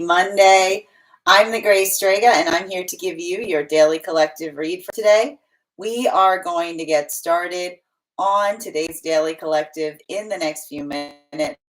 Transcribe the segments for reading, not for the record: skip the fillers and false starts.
Monday. I'm the Gray Strega, and I'm here to give you your daily collective read for today. We are going to get started on today's daily collective in the next few minutes.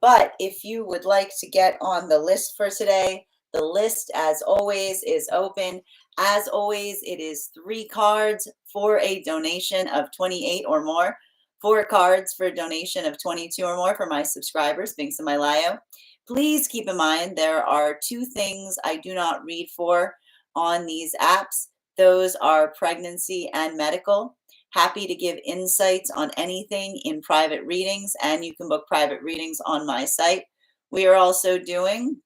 But if you would like to get on the list for today, the list, as always, is open. As always, it is 3 cards for a donation of 28 or more. 4 cards for a donation of 22 or more for my subscribers, links in my bio. Please keep in mind there are 2 things I do not read for on these apps. Those are pregnancy and medical. Happy to give insights on anything in private readings, and you can book private readings on my site. We are also doing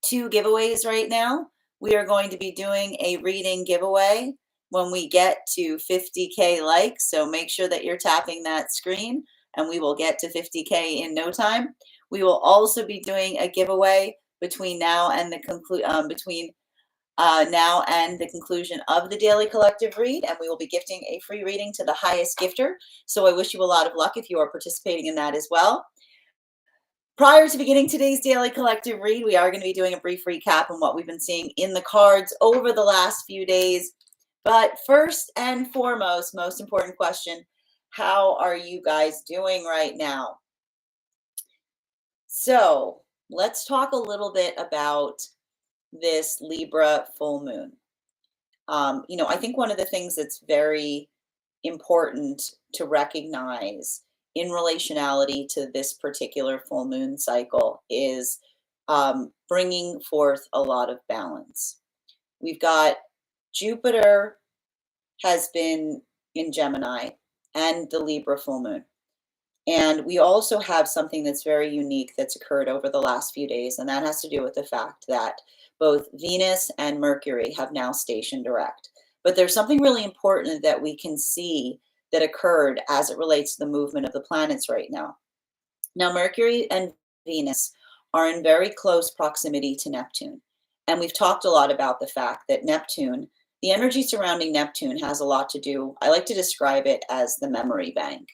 2 giveaways right now. We are going to be doing a reading giveaway when we get to 50K likes, so make sure that you're tapping that screen, and we will get to 50K in no time. We will also be doing a giveaway between now and the conclusion of the daily collective read, and we will be gifting a free reading to the highest gifter. So I wish you a lot of luck if you are participating in that as well. Prior to beginning today's daily collective read, we are going to be doing a brief recap on what we've been seeing in the cards over the last few days. But first and foremost, most important question, how are you guys doing right now? So let's talk a little bit about this Libra full moon. I think one of the things that's very important to recognize in relationality to this particular full moon cycle is bringing forth a lot of balance. We've got Jupiter has been in Gemini and the Libra full moon. And we also have something that's very unique that's occurred over the last few days, and that has to do with the fact that both Venus and Mercury have now stationed direct. But there's something really important that we can see that occurred as it relates to the movement of the planets right now. Now, Mercury and Venus are in very close proximity to Neptune. And we've talked a lot about the fact that Neptune, the energy surrounding Neptune has a lot to do, I like to describe it as the memory bank.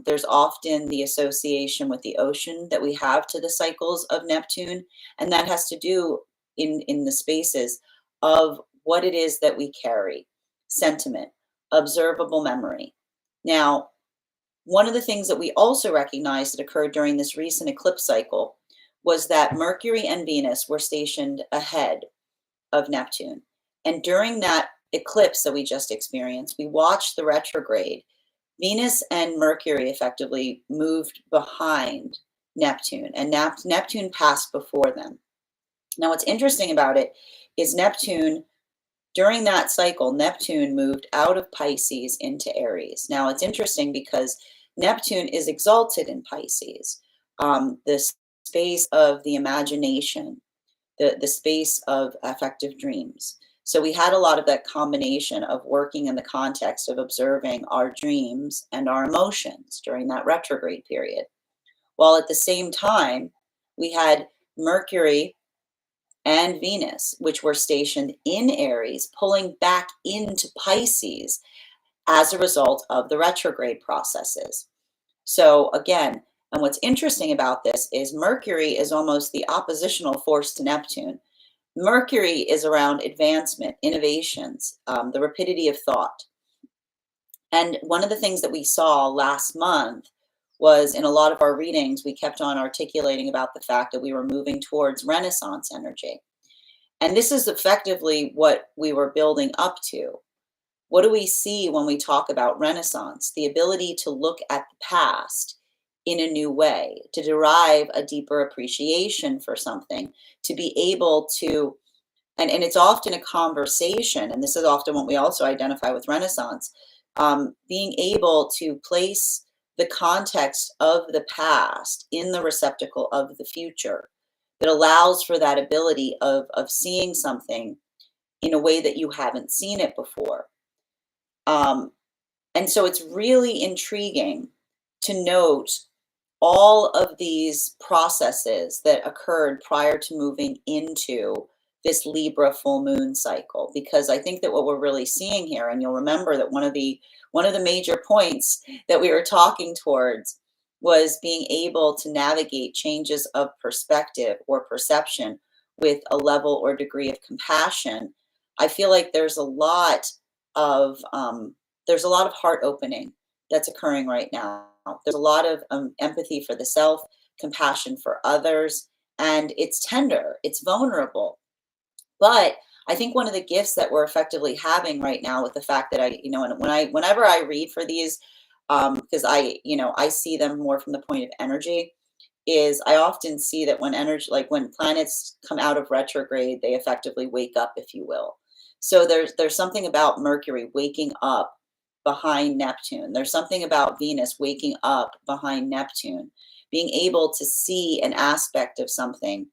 There's often the association with the ocean that we have to the cycles of Neptune, and that has to do in the spaces of what it is that we carry, sentiment, observable memory. Now, one of the things that we also recognize that occurred during this recent eclipse cycle was that Mercury and Venus were stationed ahead of Neptune. And during that eclipse that we just experienced, we watched the retrograde. Venus and Mercury effectively moved behind Neptune, and Neptune passed before them. Now, what's interesting about it is Neptune, during that cycle, Neptune moved out of Pisces into Aries. Now, it's interesting because Neptune is exalted in Pisces, the space of the imagination, the space of affective dreams. So we had a lot of that combination of working in the context of observing our dreams and our emotions during that retrograde period. While at the same time, we had Mercury and Venus, which were stationed in Aries, pulling back into Pisces as a result of the retrograde processes. So again, and what's interesting about this is Mercury is almost the oppositional force to Neptune. Mercury is around advancement, innovations, the rapidity of thought. And one of the things that we saw last month was in a lot of our readings, we kept on articulating about the fact that we were moving towards Renaissance energy. And this is effectively what we were building up to. What do we see when we talk about Renaissance? The ability to look at the past in a new way, to derive a deeper appreciation for something, to be able to, and it's often a conversation, and this is often what we also identify with Renaissance, being able to place the context of the past in the receptacle of the future that allows for that ability of seeing something in a way that you haven't seen it before. And so it's really intriguing to note all of these processes that occurred prior to moving into this Libra full moon cycle, because I think that what we're really seeing here, and you'll remember that one of the major points that we were talking towards was being able to navigate changes of perspective or perception with a level or degree of compassion. I feel like of there's a lot of heart opening that's occurring right now. There's a lot of empathy for the self, compassion for others, and it's tender, it's vulnerable. But I think one of the gifts that we're effectively having right now with the fact that whenever I read for these, because I see them more from the point of energy, is I often see that when energy, like when planets come out of retrograde, they effectively wake up, if you will. So there's something about Mercury waking up behind Neptune. There's something about Venus waking up behind Neptune, being able to see an aspect of something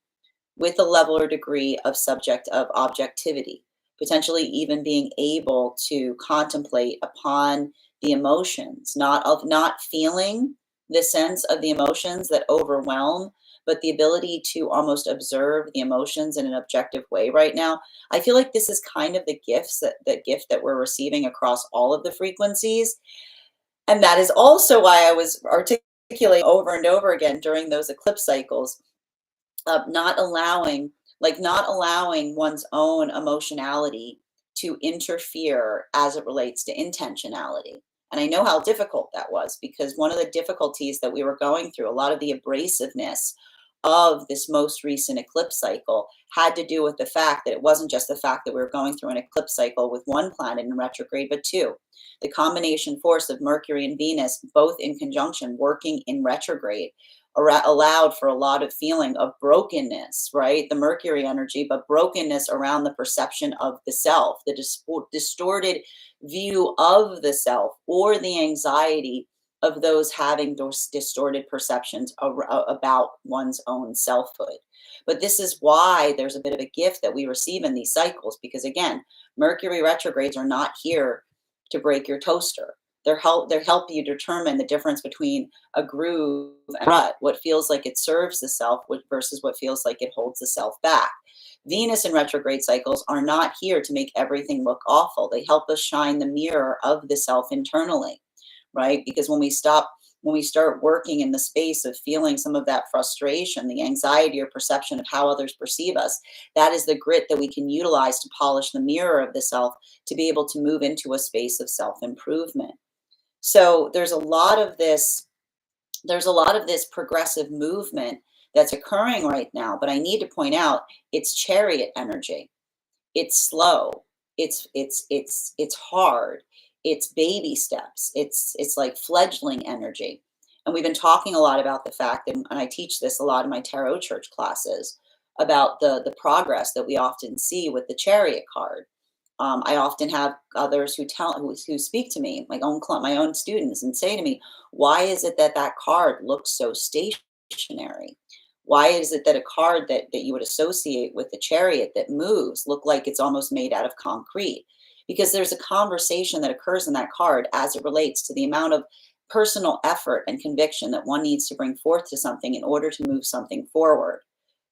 with a level or degree of subject of objectivity, potentially even being able to contemplate upon the emotions, not feeling the sense of the emotions that overwhelm, but the ability to almost observe the emotions in an objective way right now. I feel like this is kind of the gift that we're receiving across all of the frequencies. And that is also why I was articulating over and over again during those eclipse cycles of not allowing one's own emotionality to interfere as it relates to intentionality. And I know how difficult that was, because one of the difficulties that we were going through, a lot of the abrasiveness of this most recent eclipse cycle, had to do with the fact that it wasn't just the fact that we were going through an eclipse cycle with one planet in retrograde, but two. The combination force of Mercury and Venus, both in conjunction, working in retrograde, allowed for a lot of feeling of brokenness, right? The Mercury energy, but brokenness around the perception of the self, the distorted view of the self, or the anxiety of those having those distorted perceptions about one's own selfhood. But this is why there's a bit of a gift that we receive in these cycles, because again, Mercury retrogrades are not here to break your toaster. They help you determine the difference between a groove and a rut, what feels like it serves the self versus what feels like it holds the self back. Venus and retrograde cycles are not here to make everything look awful. They help us shine the mirror of the self internally, right? Because when we start working in the space of feeling some of that frustration, the anxiety or perception of how others perceive us, that is the grit that we can utilize to polish the mirror of the self, to be able to move into a space of self improvement. So there's a lot of this progressive movement that's occurring right now, but I need to point out it's chariot energy. It's slow. It's hard. It's baby steps. It's like fledgling energy. And we've been talking a lot about the fact, and I teach this a lot in my tarot church classes, about the progress that we often see with the chariot card. I often have others who speak to me, my own students, and say to me, "Why is it that that card looks so stationary? Why is it that a card that you would associate with the chariot that moves look like it's almost made out of concrete?" Because there's a conversation that occurs in that card as it relates to the amount of personal effort and conviction that one needs to bring forth to something in order to move something forward.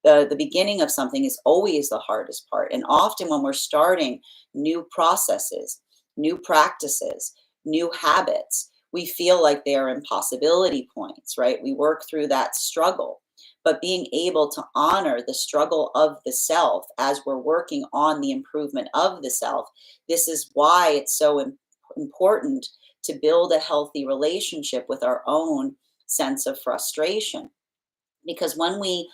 The beginning of something is always the hardest part. And often when we're starting new processes, new practices, new habits, we feel like they are impossibility points, right? We work through that struggle. But being able to honor the struggle of the self as we're working on the improvement of the self, this is why it's so important to build a healthy relationship with our own sense of frustration. Because when we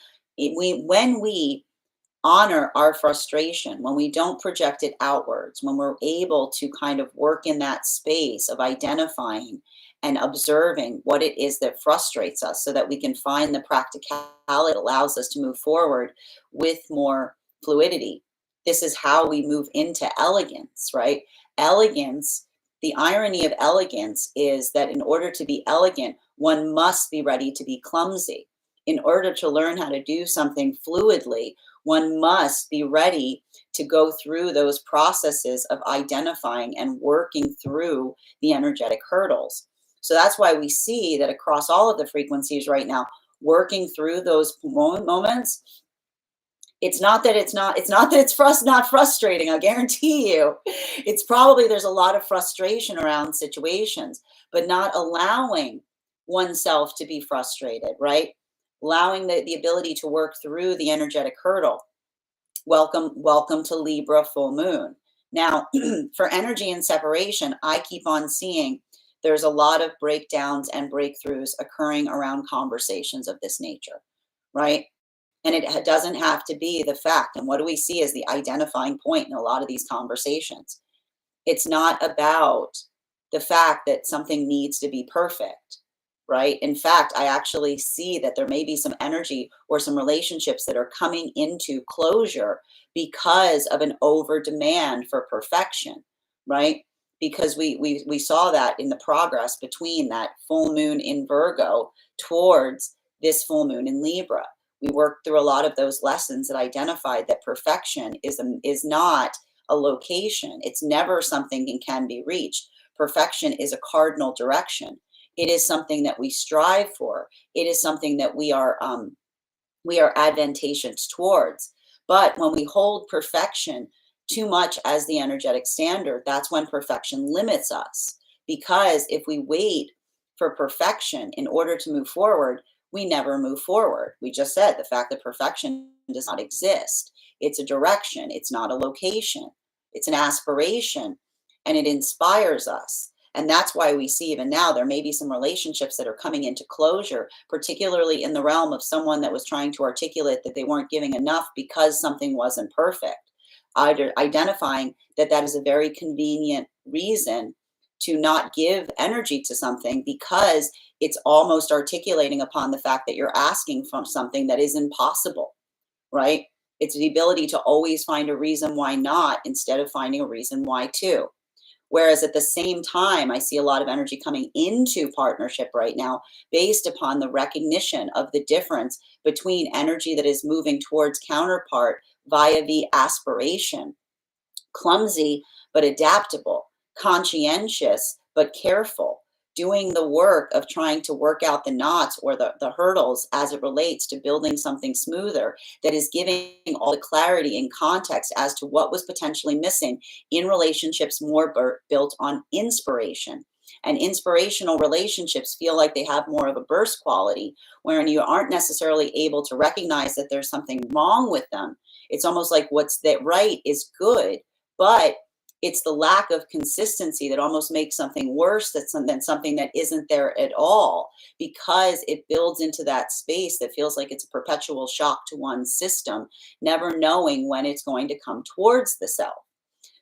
honor our frustration, when we don't project it outwards, when we're able to kind of work in that space of identifying and observing what it is that frustrates us, so that we can find the practicality that allows us to move forward with more fluidity. This is how we move into elegance, right? Elegance, the irony of elegance is that in order to be elegant, one must be ready to be clumsy. In order to learn how to do something fluidly, one must be ready to go through those processes of identifying and working through the energetic hurdles. So that's why we see that across all of the frequencies right now, working through those moments, it's not frustrating. I guarantee you, it's probably there's a lot of frustration around situations, but not allowing oneself to be frustrated, right? Allowing the ability to work through the energetic hurdle. Welcome to Libra full moon. Now, for energy and separation, I keep on seeing there's a lot of breakdowns and breakthroughs occurring around conversations of this nature, right? And it doesn't have to be the fact. And what do we see as the identifying point in a lot of these conversations? It's not about the fact that something needs to be perfect, right? In fact, I actually see that there may be some energy or some relationships that are coming into closure because of an over demand for perfection, right? Because we saw that in the progress between that full moon in Virgo towards this full moon in Libra. We worked through a lot of those lessons that identified that perfection is not a location. It's never something that can be reached. Perfection is a cardinal direction. It is something that we strive for. It is something that we are advantageous towards. But when we hold perfection too much as the energetic standard, that's when perfection limits us. Because if we wait for perfection in order to move forward, we never move forward. We just said the fact that perfection does not exist. It's a direction, it's not a location, it's an aspiration, and it inspires us. And that's why we see even now there may be some relationships that are coming into closure, particularly in the realm of someone that was trying to articulate that they weren't giving enough because something wasn't perfect. Identifying that that is a very convenient reason to not give energy to something because it's almost articulating upon the fact that you're asking from something that is impossible, right? It's the ability to always find a reason why not instead of finding a reason why to. Whereas at the same time, I see a lot of energy coming into partnership right now based upon the recognition of the difference between energy that is moving towards counterpart via the aspiration, clumsy but adaptable, conscientious but careful, doing the work of trying to work out the knots or the hurdles as it relates to building something smoother that is giving all the clarity and context as to what was potentially missing in relationships more built on inspiration. And inspirational relationships feel like they have more of a burst quality, wherein you aren't necessarily able to recognize that there's something wrong with them. It's almost like what's that right is good, but it's the lack of consistency that almost makes something worse than something that isn't there at all, because it builds into that space that feels like it's a perpetual shock to one's system, never knowing when it's going to come towards the self.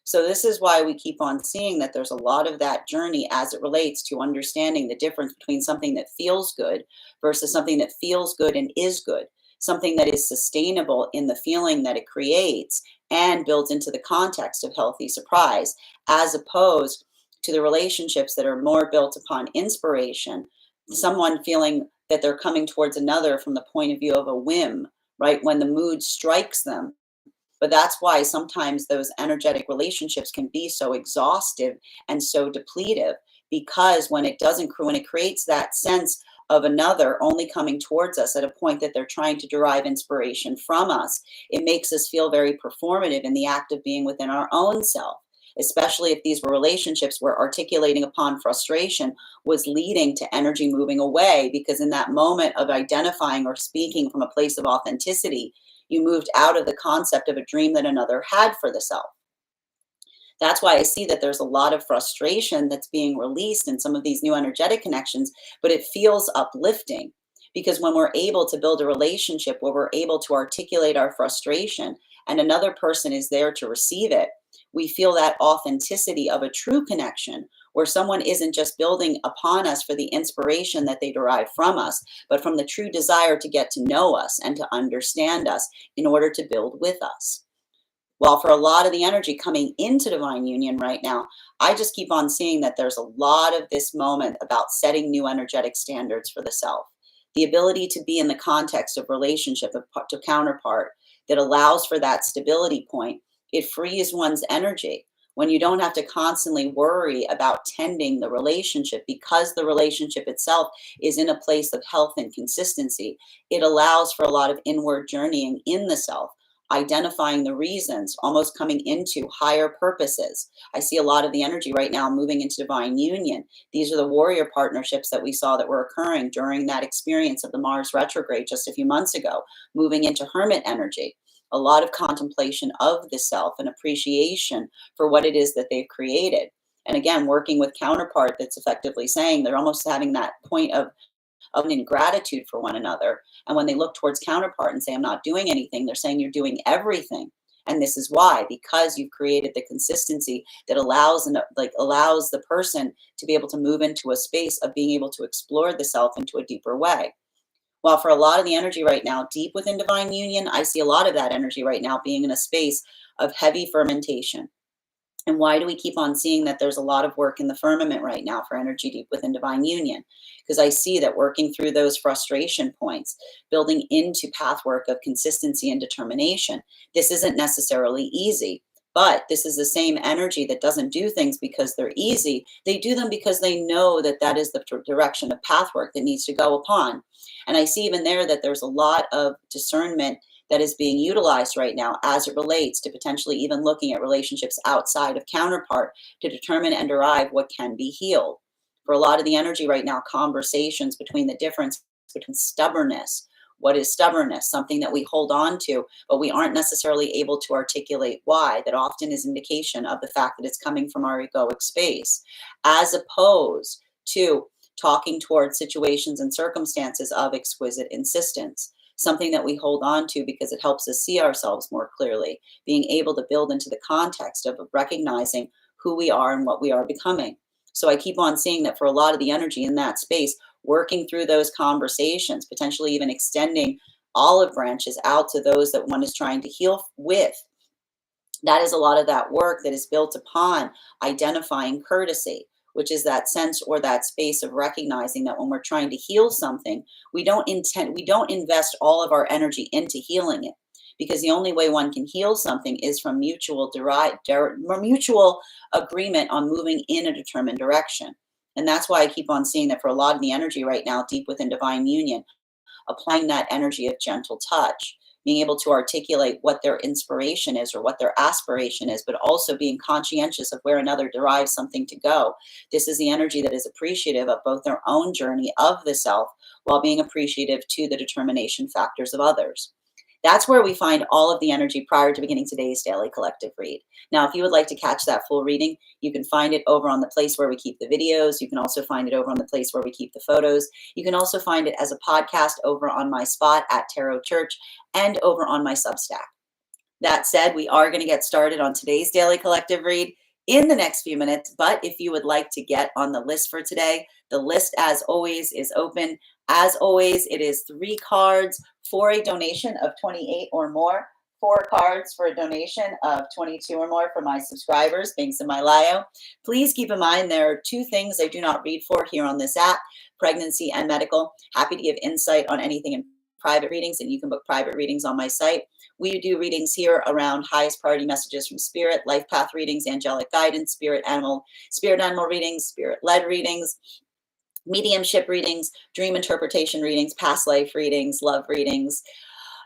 So this is why we keep on seeing that there's a lot of that journey as it relates to understanding the difference between something that feels good versus something that feels good and is good, something that is sustainable in the feeling that it creates and builds into the context of healthy surprise, as opposed to the relationships that are more built upon inspiration, someone feeling that they're coming towards another from the point of view of a whim, right? When the mood strikes them. But that's why sometimes those energetic relationships can be so exhaustive and so depletive, because when it creates that sense of another only coming towards us at a point that they're trying to derive inspiration from us, it makes us feel very performative in the act of being within our own self, especially if these were relationships where articulating upon frustration was leading to energy moving away, because in that moment of identifying or speaking from a place of authenticity, you moved out of the concept of a dream that another had for the self. That's why I see that there's a lot of frustration that's being released in some of these new energetic connections, but it feels uplifting, because when we're able to build a relationship where we're able to articulate our frustration and another person is there to receive it, we feel that authenticity of a true connection where someone isn't just building upon us for the inspiration that they derive from us, but from the true desire to get to know us and to understand us in order to build with us. Well, for a lot of the energy coming into divine union right now, I just keep on seeing that there's a lot of this moment about setting new energetic standards for the self. The ability to be in the context of relationship to counterpart that allows for that stability point. It frees one's energy when you don't have to constantly worry about tending the relationship, because the relationship itself is in a place of health and consistency. It allows for a lot of inward journeying in the self, identifying the reasons, almost coming into higher purposes. I see a lot of the energy right now moving into divine union. These are the warrior partnerships that we saw that were occurring during that experience of the Mars retrograde just a few months ago, moving into hermit energy. A lot of contemplation of the self and appreciation for what it is that they've created. And again, working with counterpart that's effectively saying they're almost having that point of an ingratitude for one another. And when they look towards counterpart and say, I'm not doing anything, they're saying you're doing everything. And this is why, because you've created the consistency that allows allows the person to be able to move into a space of being able to explore the self into a deeper way. While for a lot of the energy right now, deep within divine union, I see a lot of that energy right now being in a space of heavy fermentation. And why do we keep on seeing that there's a lot of work in the firmament right now for energy deep within divine union? Because I see that working through those frustration points, building into pathwork of consistency and determination, this isn't necessarily easy. But this is the same energy that doesn't do things because they're easy. They do them because they know that that is the direction of pathwork that needs to go upon. And I see even there that there's a lot of discernment that is being utilized right now as it relates to potentially even looking at relationships outside of counterpart to determine and derive what can be healed. For a lot of the energy right now, conversations between the difference between stubbornness. What is stubbornness? Something that we hold on to, but we aren't necessarily able to articulate why. That often is indication of the fact that it's coming from our egoic space, as opposed to talking towards situations and circumstances of exquisite insistence, something that we hold on to because it helps us see ourselves more clearly, being able to build into the context of recognizing who we are and what we are becoming. So I keep on seeing that for a lot of the energy in that space, working through those conversations, potentially even extending olive branches out to those that one is trying to heal with. That is a lot of that work that is built upon identifying courtesy, which is that sense or that space of recognizing that when we're trying to heal something, we don't invest all of our energy into healing it. Because the only way one can heal something is from mutual agreement on moving in a determined direction. And that's why I keep on seeing that for a lot of the energy right now, deep within divine union, applying that energy of gentle touch, being able to articulate what their inspiration is or what their aspiration is, but also being conscientious of where another derives something to go. This is the energy that is appreciative of both their own journey of the self while being appreciative to the determination factors of others. That's where we find all of the energy prior to beginning today's daily collective read. Now, if you would like to catch that full reading, you can find it over on the place where we keep the videos. You can also find it over on the place where we keep the photos. You can also find it as a podcast over on my spot at Tarot Church and over on my Substack. That said, we are going to get started on today's daily collective read in the next few minutes. But if you would like to get on the list for today, the list, as always, is open. As always, it is 3 cards for a donation of 28 or more, 4 cards for a donation of 22 or more for my subscribers, links in my bio. Please keep in mind there are 2 things I do not read for here on this app, pregnancy and medical. Happy to give insight on anything in private readings, and you can book private readings on my site. We do readings here around highest priority messages from spirit, life path readings, angelic guidance, spirit animal readings, spirit-led readings, mediumship readings, dream interpretation readings, past life readings, love readings.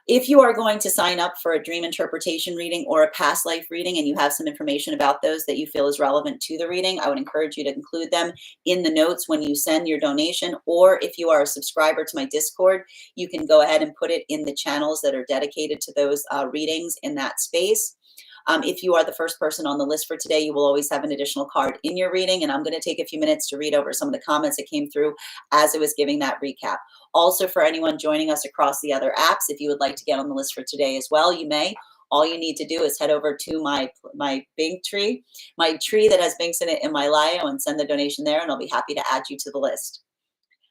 If you are going to sign up for a dream interpretation reading or a past life reading and you have some information about those that you feel is relevant to the reading, I would encourage you to include them in the notes when you send your donation. Or if you are a subscriber to my Discord, you can go ahead and put it in the channels that are dedicated to those readings in that space. If you are the first person on the list for today, you will always have an additional card in your reading. And I'm going to take a few minutes to read over some of the comments that came through as I was giving that recap. Also, for anyone joining us across the other apps, if you would like to get on the list for today as well, you may. All you need to do is head over to my Bink tree, my tree that has Binks in it in my bio, and send the donation there, and I'll be happy to add you to the list.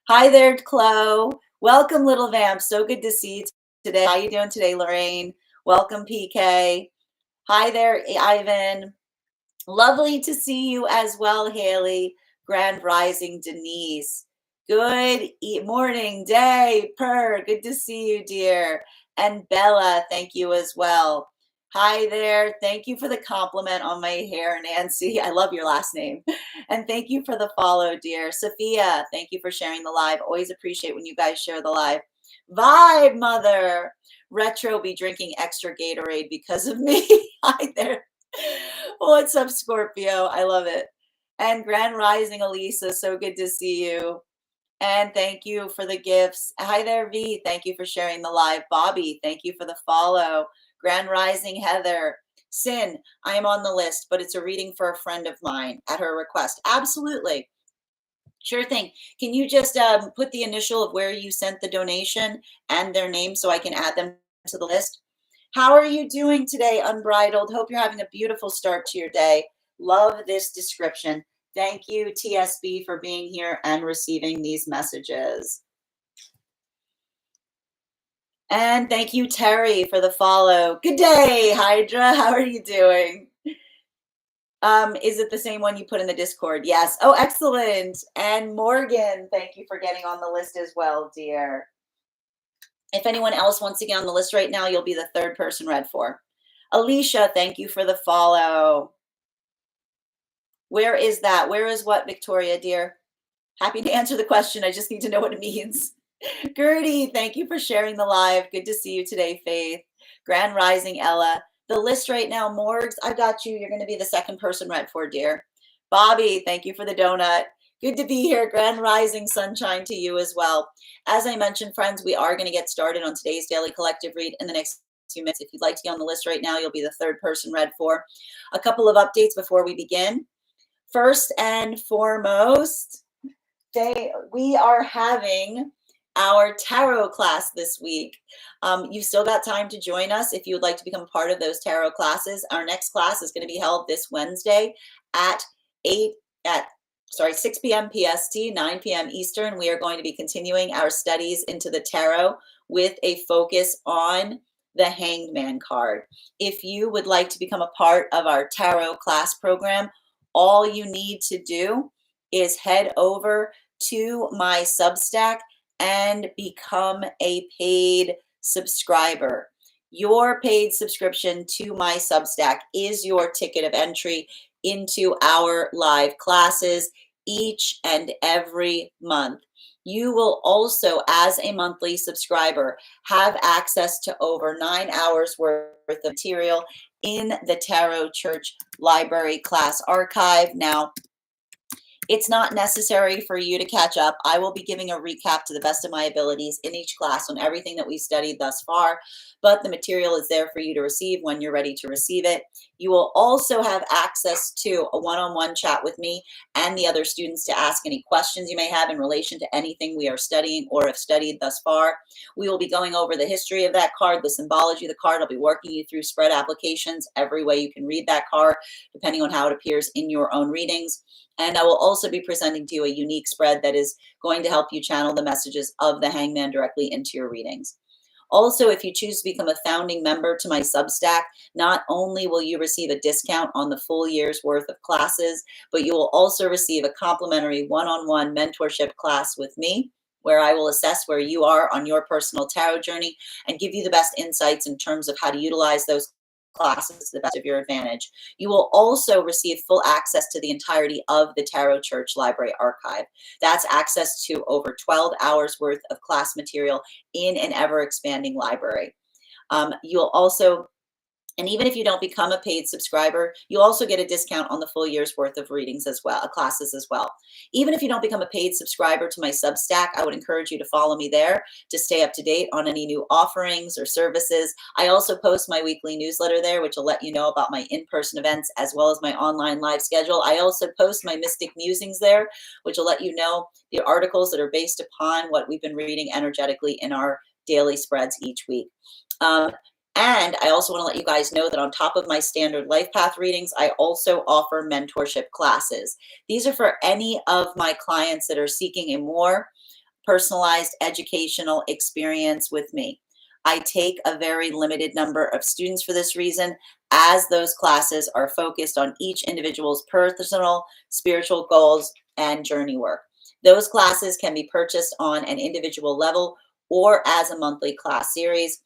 Hi there, Chloe. Welcome, little vamp. So good to see you today. How you doing today, Lorraine? Welcome, PK. Hi there, Ivan. Lovely to see you as well, Haley. Grand Rising, Denise. Good morning, day, Per. Good to see you, dear. And Bella, thank you as well. Hi there. Thank you for the compliment on my hair, Nancy. I love your last name. And thank you for the follow, dear. Sophia, thank you for sharing the live. Always appreciate when you guys share the live. Vibe, mother. Retro be drinking extra Gatorade because of me. Hi there. What's up, Scorpio? I love it. And Grand Rising, Elisa. So good to see you. And thank you for the gifts. Hi there, V. Thank you for sharing the live. Bobby, thank you for the follow. Grand Rising, Heather. Sin, I am on the list, but it's a reading for a friend of mine at her request. Absolutely. Sure thing. Can you just put the initial of where you sent the donation and their name so I can add them to the list? How are you doing today, Unbridled? Hope you're having a beautiful start to your day. Love this description. Thank you, TSB, for being here and receiving these messages. And thank you, Terry, for the follow. Good day, Hydra. How are you doing? Is it the same one you put in the Discord? Yes. Oh, excellent. And Morgan, thank you for getting on the list as well, dear. If anyone else wants to get on the list right now, you'll be the third person read for. Alicia, thank you for the follow. Where is that? Where is what, Victoria, dear? Happy to answer the question. I just need to know what it means. Gertie, thank you for sharing the live. Good to see you today, Faith. Grand Rising, Ella. The list right now, Morgs, I got you. You're going to be the second person read for, dear. Bobby, thank you for the donut. Good to be here. Grand Rising, sunshine to you as well. As I mentioned, friends, we are going to get started on today's daily collective read in the next few minutes. If you'd like to get on the list right now, you'll be the third person read for. A couple of updates before we begin. First and foremost, we are having our tarot class this week. You've still got time to join us if you would like to become part of those tarot classes. Our next class is going to be held this Wednesday at 6 p.m. PST, 9 p.m. Eastern. We are going to be continuing our studies into the tarot with a focus on the Hanged Man card. If you would like to become a part of our tarot class program, all you need to do is head over to my Substack and become a paid subscriber. Your paid subscription to my Substack is your ticket of entry into our live classes each and every month. You will also, as a monthly subscriber, have access to over 9 hours worth of material in the Tarot Church Library class archive. Now, it's not necessary for you to catch up. I will be giving a recap to the best of my abilities in each class on everything that we've studied thus far, but the material is there for you to receive when you're ready to receive it. You will also have access to a one-on-one chat with me and the other students to ask any questions you may have in relation to anything we are studying or have studied thus far. We will be going over the history of that card, the symbology of the card. I'll be working you through spread applications, every way you can read that card, depending on how it appears in your own readings. And I will also be presenting to you a unique spread that is going to help you channel the messages of the Hangman directly into your readings. Also, if you choose to become a founding member to my Substack, not only will you receive a discount on the full year's worth of classes, but you will also receive a complimentary one-on-one mentorship class with me, where I will assess where you are on your personal tarot journey and give you the best insights in terms of how to utilize those classes to the best of your advantage. You will also receive full access to the entirety of the Tarot Church Library archive. That's access to over 12 hours worth of class material in an ever-expanding library. You'll also And even if you don't become a paid subscriber, you also get a discount on the full year's worth of readings as well, classes as well. Even if you don't become a paid subscriber to my Substack, I would encourage you to follow me there to stay up to date on any new offerings or services. I also post my weekly newsletter there, which will let you know about my in-person events as well as my online live schedule. I also post my Mystic Musings there, which will let you know the articles that are based upon what we've been reading energetically in our daily spreads each week. And I also want to let you guys know that on top of my standard life path readings, I also offer mentorship classes. These are for any of my clients that are seeking a more personalized educational experience with me. I take a very limited number of students for this reason, as those classes are focused on each individual's personal, spiritual goals and journey work. Those classes can be purchased on an individual level or as a monthly class series.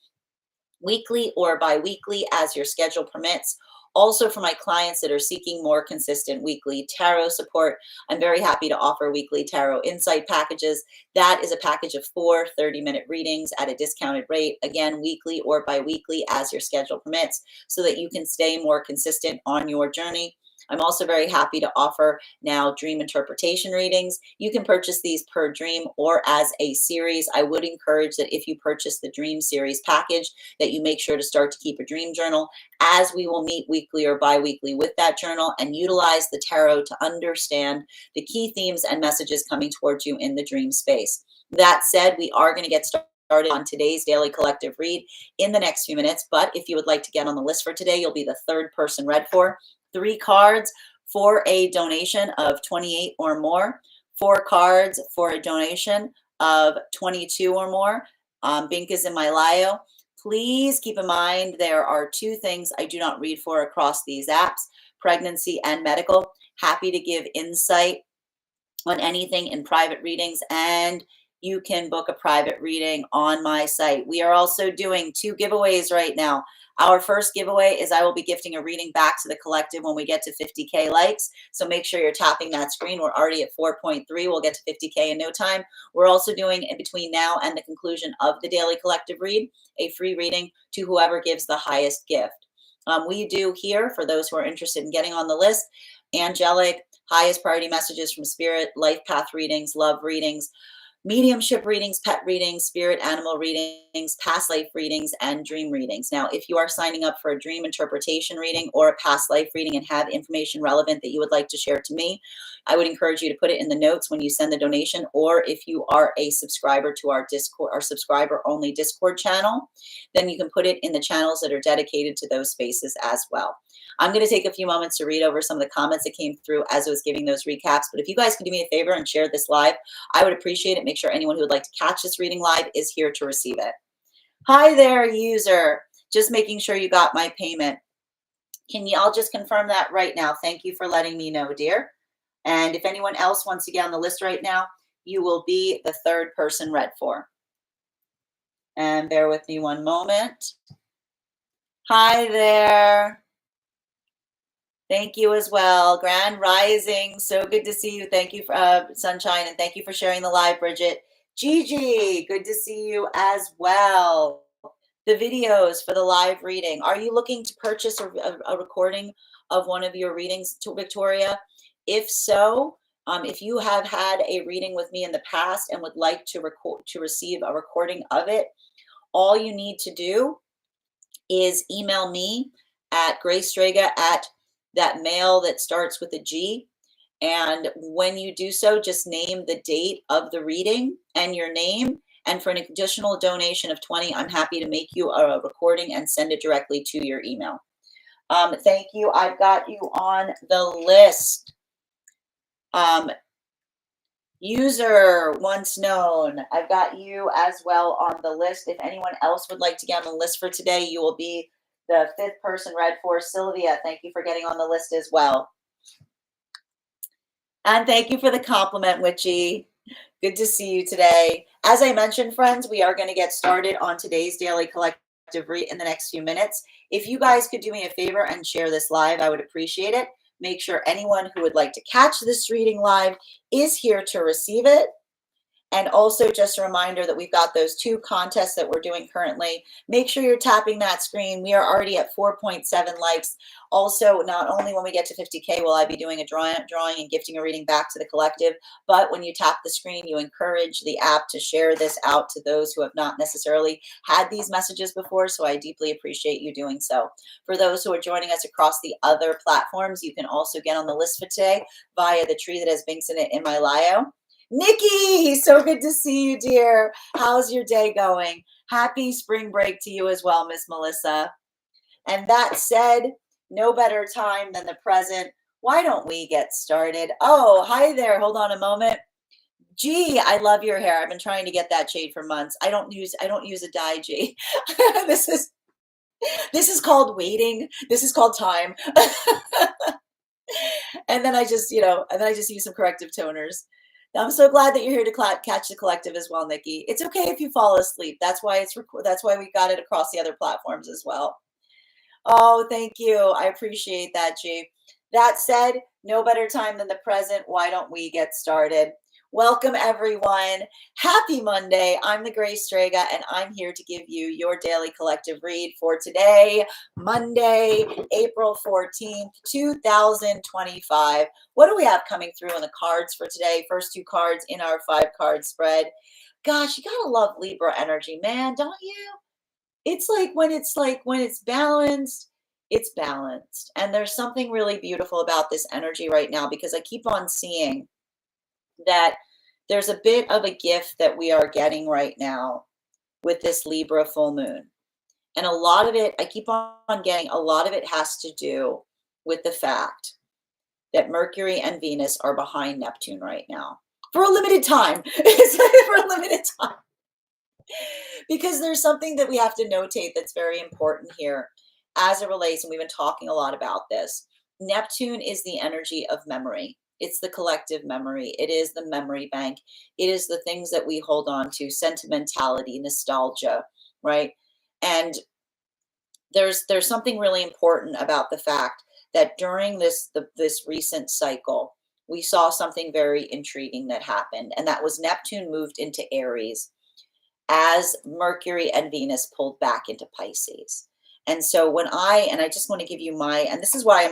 weekly or bi-weekly as your schedule permits. Also, for my clients that are seeking more consistent weekly tarot support, I'm very happy to offer weekly tarot insight packages. That is a package of 4 30-minute readings at a discounted rate, again, weekly or bi-weekly as your schedule permits, so that you can stay more consistent on your journey. I'm also very happy to offer now dream interpretation readings. You can purchase these per dream or as a series. I would encourage that if you purchase the dream series package, that you make sure to start to keep a dream journal, as we will meet weekly or bi-weekly with that journal and utilize the tarot to understand the key themes and messages coming towards you in the dream space. That said, we are going to get started on today's daily collective read in the next few minutes, but if you would like to get on the list for today, you'll be the third person read for. 3 cards for a donation of 28 or more, 4 cards for a donation of 22 or more. Link is in my bio. Please keep in mind there are 2 things I do not read for across these apps: pregnancy and medical. Happy to give insight on anything in private readings, and you can book a private reading on my site. We are also doing 2 giveaways right now. Our first giveaway is I will be gifting a reading back to the collective when we get to 50K likes. So make sure you're tapping that screen. We're already at 4.3. We'll get to 50K in no time. We're also doing, in between now and the conclusion of the daily collective read, a free reading to whoever gives the highest gift. We do here, for those who are interested in getting on the list, angelic, highest priority messages from spirit, life path readings, love readings, mediumship readings, pet readings, spirit animal readings, past life readings, and dream readings. Now, if you are signing up for a dream interpretation reading or a past life reading and have information relevant that you would like to share to me, I would encourage you to put it in the notes when you send the donation, or if you are a subscriber to our Discord, our subscriber only Discord channel, then you can put it in the channels that are dedicated to those spaces as well. I'm going to take a few moments to read over some of the comments that came through as I was giving those recaps. But if you guys could do me a favor and share this live, I would appreciate it. Make sure anyone who would like to catch this reading live is here to receive it. Hi there, user. Just making sure you got my payment. Can y'all just confirm that right now? Thank you for letting me know, dear. And if anyone else wants to get on the list right now, you will be the third person read for. And bear with me one moment. Hi there. Thank you as well. Grand Rising. So good to see you. Thank you for Sunshine, and thank you for sharing the live, Bridget. Gigi, good to see you as well. The videos for the live reading. Are you looking to purchase a recording of one of your readings, to Victoria? If so, if you have had a reading with me in the past and would like to receive a recording of it, all you need to do is email me at Strega at that mail that starts with a G. And when you do so, just name the date of the reading and your name. And for an additional donation of 20, I'm happy to make you a recording and send it directly to your email. Thank you. I've got you on the list. User once known, I've got you as well on the list. If anyone else would like to get on the list for today, you will be the 5th person read for. Sylvia, thank you for getting on the list as well. And thank you for the compliment, Witchy. Good to see you today. As I mentioned, friends, we are going to get started on today's daily collective read in the next few minutes. If you guys could do me a favor and share this live, I would appreciate it. Make sure anyone who would like to catch this reading live is here to receive it. And also just a reminder that we've got those 2 contests that we're doing currently. Make sure you're tapping that screen. We are already at 4.7 likes. Also, not only when we get to 50K will I be doing a drawing and gifting a reading back to the collective, but when you tap the screen, you encourage the app to share this out to those who have not necessarily had these messages before. So I deeply appreciate you doing so. For those who are joining us across the other platforms, you can also get on the list for today via the tree that has links in it in my bio. Nikki, so good to see you, dear. How's your day going? Happy spring break to you as well, Miss Melissa. And that said, no better time than the present. Why don't we get started? Oh, hi there. Hold on a moment. Gee, I love your hair. I've been trying to get that shade for months. I don't use a dye, G. This is called waiting. This is called time. And then I just use some corrective toners. I'm so glad that you're here to catch the collective as well, Nikki. It's okay if you fall asleep. That's why we got it across the other platforms as well. Oh, thank you. I appreciate that, G. That said, no better time than the present. Why don't we get started? Welcome, everyone. Happy Monday. I'm the Grace Strega, and I'm here to give you your daily collective read for today, Monday, April 14th, 2025. What do we have coming through in the cards for today? First two cards in our 5-card spread. Gosh, you gotta love Libra energy, man, don't you? It's like when it's balanced, it's balanced. And there's something really beautiful about this energy right now because I keep on seeing that there's a bit of a gift that we are getting right now with this Libra full moon. And a lot of it, I keep on getting, a lot of it has to do with the fact that Mercury and Venus are behind Neptune right now for a limited time. It's like for a limited time. Because there's something that we have to notate that's very important here as it relates, and we've been talking a lot about this. Neptune is the energy of memory. It's the collective memory. It is the memory bank. It is the things that we hold on to, sentimentality, nostalgia, right? And there's something really important about the fact that during this recent cycle, we saw something very intriguing that happened, and that was Neptune moved into Aries as Mercury and Venus pulled back into Pisces. And so I just want to give you and this is why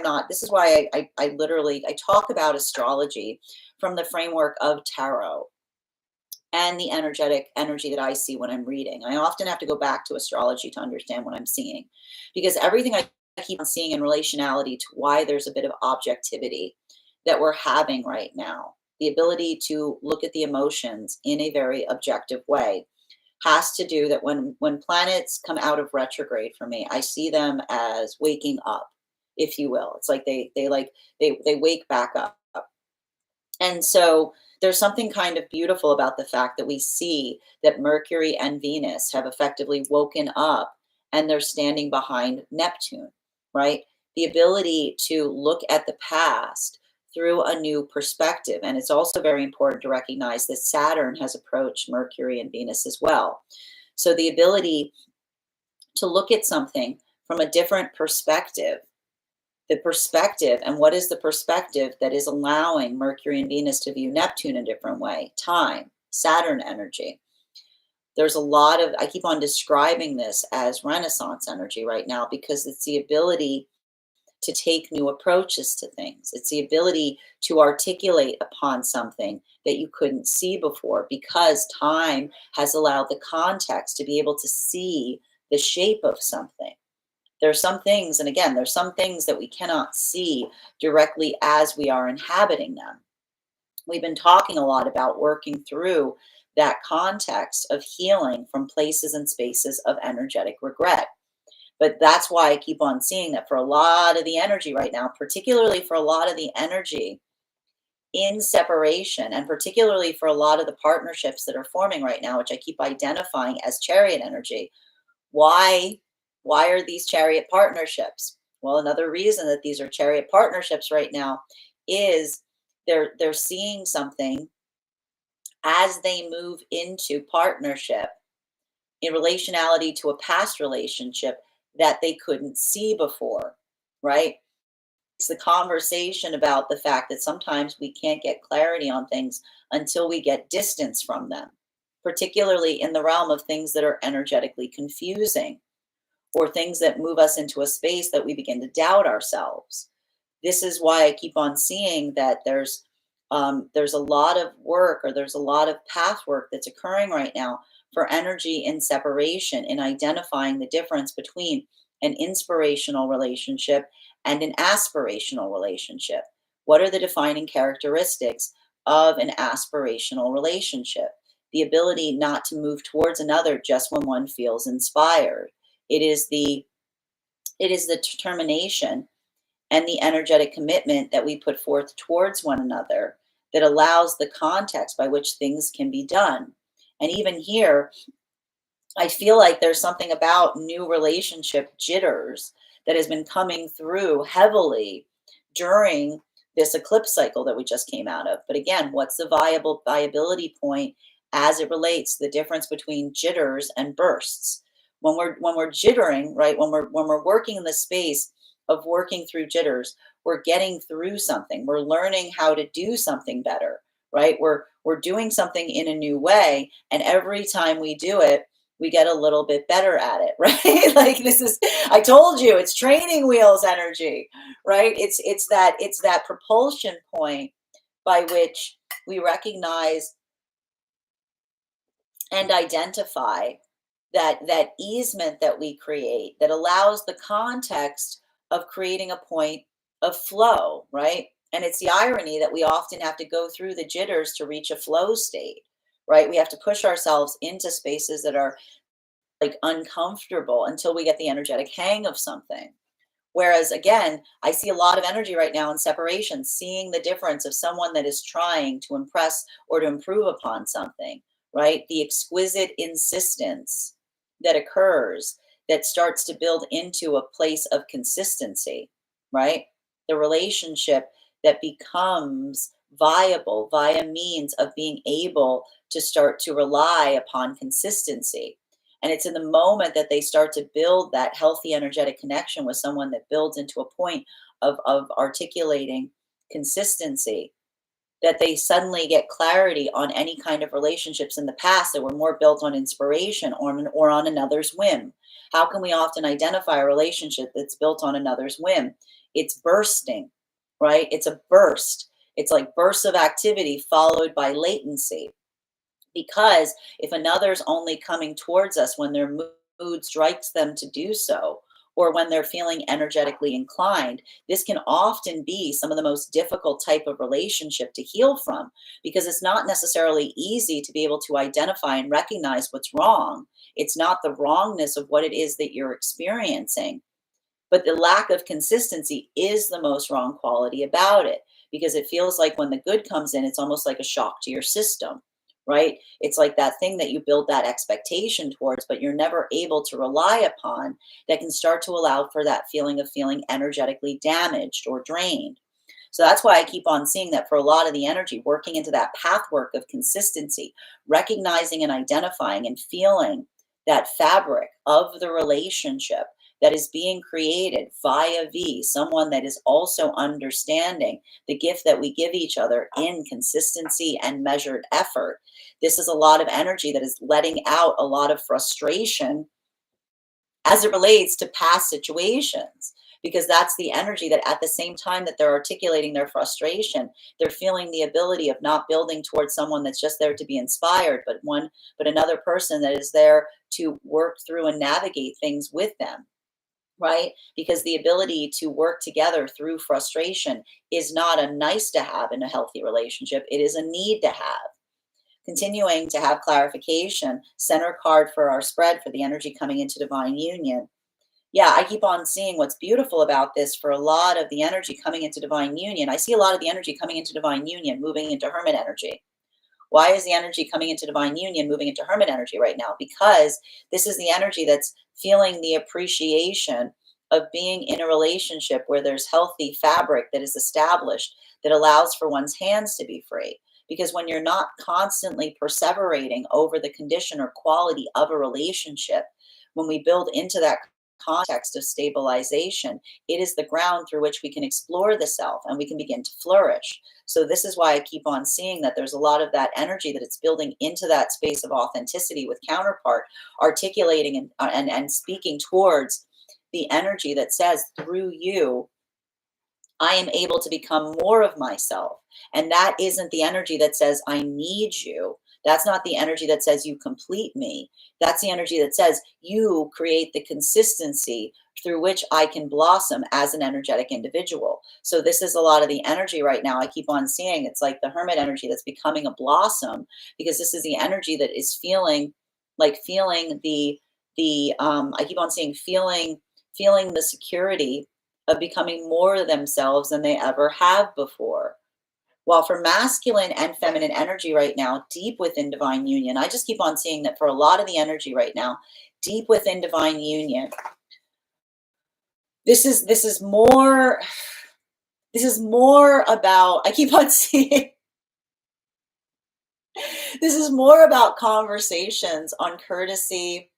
I literally, I talk about astrology from the framework of tarot and the energetic energy that I see when I'm reading. I often have to go back to astrology to understand what I'm seeing because everything I keep on seeing in relationality to why there's a bit of objectivity that we're having right now, the ability to look at the emotions in a very objective way has to do that when planets come out of retrograde for me, I see them as waking up, if you will. It's like they wake back up. And so there's something kind of beautiful about the fact that we see that Mercury and Venus have effectively woken up and they're standing behind Neptune, right? The ability to look at the past through a new perspective. And it's also very important to recognize that Saturn has approached Mercury and Venus as well. So the ability to look at something from a different perspective, the perspective, and what is the perspective that is allowing Mercury and Venus to view Neptune a different way? Time, Saturn energy. There's a lot of, I keep on describing this as Renaissance energy right now because it's the ability to take new approaches to things. It's the ability to articulate upon something that you couldn't see before because time has allowed the context to be able to see the shape of something. There's some things, and again, there's some things that we cannot see directly as we are inhabiting them. We've been talking a lot about working through that context of healing from places and spaces of energetic regret. But that's why I keep on seeing that for a lot of the energy right now, particularly for a lot of the energy in separation, and particularly for a lot of the partnerships that are forming right now, which I keep identifying as chariot energy. Why are these chariot partnerships? Well, another reason that these are chariot partnerships right now is they're seeing something as they move into partnership in relationality to a past relationship that they couldn't see before, right? It's the conversation about the fact that sometimes we can't get clarity on things until we get distance from them, particularly in the realm of things that are energetically confusing or things that move us into a space that we begin to doubt ourselves. This is why I keep on seeing that there's a lot of work or there's a lot of path work that's occurring right now for energy in separation, in identifying the difference between an inspirational relationship and an aspirational relationship. What are the defining characteristics of an aspirational relationship? The ability not to move towards another just when one feels inspired. It is the determination and the energetic commitment that we put forth towards one another that allows the context by which things can be done. And even here, I feel like there's something about new relationship jitters that has been coming through heavily during this eclipse cycle that we just came out of. But again, what's the viability point as it relates to the difference between jitters and bursts? When we're jittering, right? When we're working in the space of working through jitters, we're getting through something. We're learning how to do something better, right? We're doing something in a new way, and every time we do it, we get a little bit better at it, right? Like this is, I told you, it's training wheels energy, right? It's that propulsion point by which we recognize and identify that easement that we create that allows the context of creating a point of flow, right? And it's the irony that we often have to go through the jitters to reach a flow state, right? We have to push ourselves into spaces that are like uncomfortable until we get the energetic hang of something. Whereas again, I see a lot of energy right now in separation, seeing the difference of someone that is trying to impress or to improve upon something, right? The exquisite insistence that occurs that starts to build into a place of consistency, right? The relationship that becomes viable via means of being able to start to rely upon consistency. And it's in the moment that they start to build that healthy energetic connection with someone that builds into a point of articulating consistency that they suddenly get clarity on any kind of relationships in the past that were more built on inspiration or on another's whim. How can we often identify a relationship that's built on another's whim? It's bursting, right? It's a burst. It's like bursts of activity followed by latency. Because if another's only coming towards us when their mood strikes them to do so, or when they're feeling energetically inclined, this can often be some of the most difficult type of relationship to heal from, because it's not necessarily easy to be able to identify and recognize what's wrong. It's not the wrongness of what it is that you're experiencing, but the lack of consistency is the most wrong quality about it, because it feels like when the good comes in, it's almost like a shock to your system, right? It's like that thing that you build that expectation towards, but you're never able to rely upon, that can start to allow for that feeling of feeling energetically damaged or drained. So that's why I keep on seeing that for a lot of the energy, working into that pathwork of consistency, recognizing and identifying and feeling that fabric of the relationship that is being created via V, someone that is also understanding the gift that we give each other in consistency and measured effort. This is a lot of energy that is letting out a lot of frustration as it relates to past situations, because that's the energy that at the same time that they're articulating their frustration, they're feeling the ability of not building towards someone that's just there to be inspired, but another person that is there to work through and navigate things with them, right? Because the ability to work together through frustration is not a nice to have in a healthy relationship, it is a need to have. Continuing to have clarification, center card for our spread for the energy coming into divine union. Yeah, I keep on seeing what's beautiful about this for a lot of the energy coming into divine union. I see a lot of the energy coming into divine union moving into hermit energy. Why is the energy coming into divine union moving into hermit energy right now? Because this is the energy that's feeling the appreciation of being in a relationship where there's healthy fabric that is established that allows for one's hands to be free. Because when you're not constantly perseverating over the condition or quality of a relationship, when we build into that context of stabilization, it is the ground through which we can explore the self and we can begin to flourish. So this is why I keep on seeing that there's a lot of that energy that it's building into that space of authenticity with counterpart, articulating and speaking towards the energy that says, through you, I am able to become more of myself. And that isn't the energy that says, I need you. That's not the energy that says, you complete me. That's the energy that says, you create the consistency through which I can blossom as an energetic individual. So this is a lot of the energy right now. I keep on seeing it's like the hermit energy that's becoming a blossom, because this is the energy that is feeling like feeling the I keep on seeing feeling the security of becoming more themselves than they ever have before. While for masculine and feminine energy right now, deep within divine union, I just keep on seeing that for a lot of the energy right now, deep within divine union, this is more, This is more about, I keep on seeing, this is more about conversations on courtesy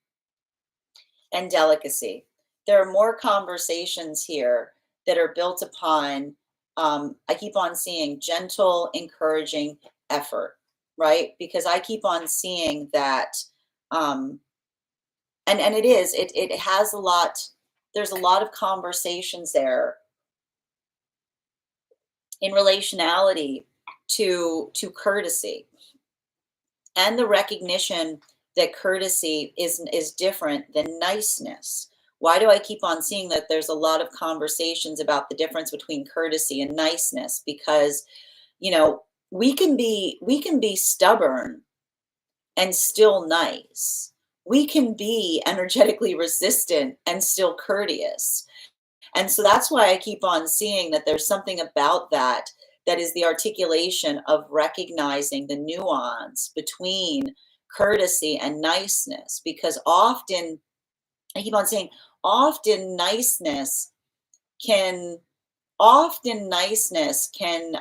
and delicacy. There are more conversations here that are built upon, I keep on seeing gentle, encouraging effort, right? Because I keep on seeing that, um, and it has a lot, there's a lot of conversations there in relationality to courtesy and the recognition that courtesy is different than niceness. Why do I keep on seeing that there's a lot of conversations about the difference between courtesy and niceness? Because, you know, we can be stubborn and still nice. We can be energetically resistant and still courteous. And so that's why I keep on seeing that there's something about that that is the articulation of recognizing the nuance between courtesy and niceness. Because often, I keep on saying, often niceness can, often niceness can,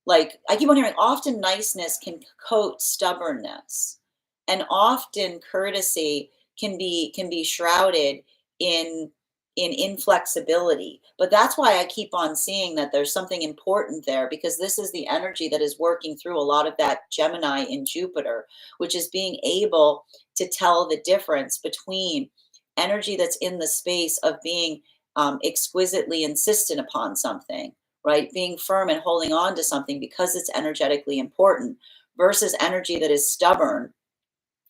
like I keep on hearing, often niceness can coat stubbornness, and often courtesy can be shrouded in inflexibility. But that's why I keep on seeing that there's something important there, because this is the energy that is working through a lot of that Gemini in Jupiter, which is being able to tell the difference between energy that's in the space of being exquisitely insistent upon something, right? Being firm and holding on to something because it's energetically important, versus energy that is stubborn,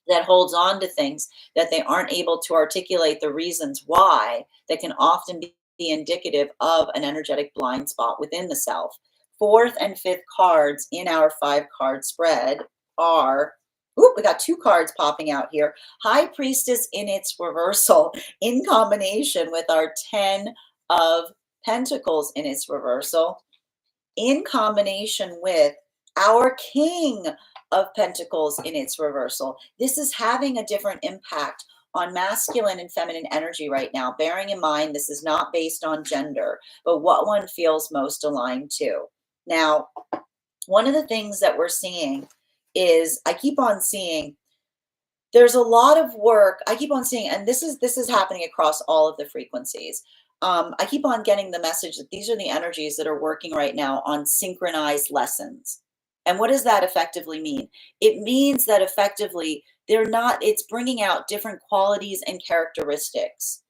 that holds on to things that they aren't able to articulate the reasons why, that can often be indicative of an energetic blind spot within the self. Fourth and fifth cards in our 5 card spread are, oop, we got 2 cards popping out here. High Priestess in its reversal, in combination with our 10 of Pentacles in its reversal, in combination with our King of Pentacles in its reversal. This is having a different impact on masculine and feminine energy right now. Bearing in mind, this is not based on gender, but what one feels most aligned to. Now, one of the things that we're seeing is, I keep on seeing there's a lot of work. I keep on seeing, and this is happening across all of the frequencies. I keep on getting the message that these are the energies that are working right now on synchronized lessons. And what does that effectively mean? It means that effectively they're not, it's bringing out different qualities and characteristics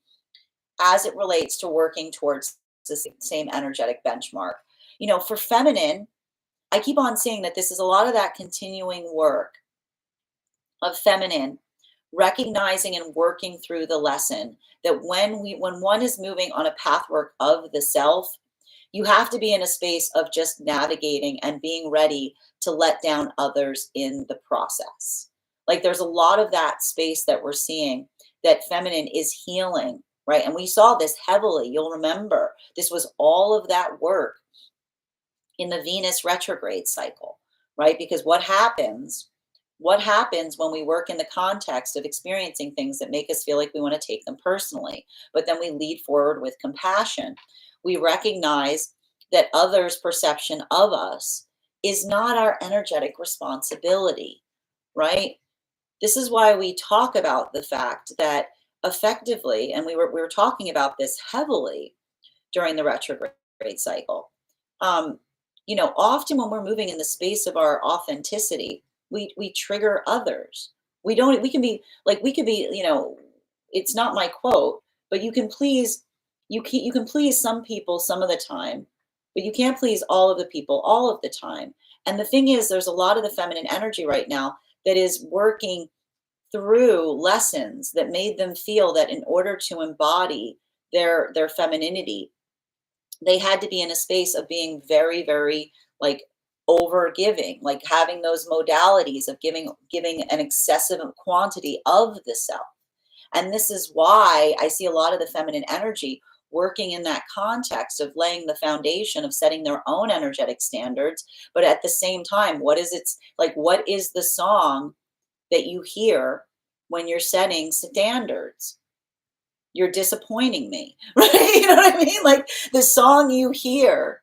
as it relates to working towards the same energetic benchmark. You know, for feminine, I keep on seeing that this is a lot of that continuing work of feminine, recognizing and working through the lesson that when one is moving on a pathwork of the self, you have to be in a space of just navigating and being ready to let down others in the process. Like there's a lot of that space that we're seeing, that feminine is healing, right? And we saw this heavily. You'll remember this was all of that work in the Venus retrograde cycle, right? Because what happens when we work in the context of experiencing things that make us feel like we want to take them personally, but then we lead forward with compassion. We recognize that others' perception of us is not our energetic responsibility, right? This is why we talk about the fact that effectively, and we were talking about this heavily during the retrograde cycle. Um, often when we're moving in the space of our authenticity, we trigger others. We can be like, we could be, it's not my quote, but you can please some people some of the time, but you can't please all of the people all of the time. And the thing is, there's a lot of the feminine energy right now that is working through lessons that made them feel that in order to embody their femininity, they had to be in a space of being very, very like over giving, like having those modalities of giving an excessive quantity of the self. And this is why I see a lot of the feminine energy working in that context of laying the foundation of setting their own energetic standards. But at the same time, what is the song that you hear when you're setting standards? You're disappointing me, right? You know what I mean? Like the song you hear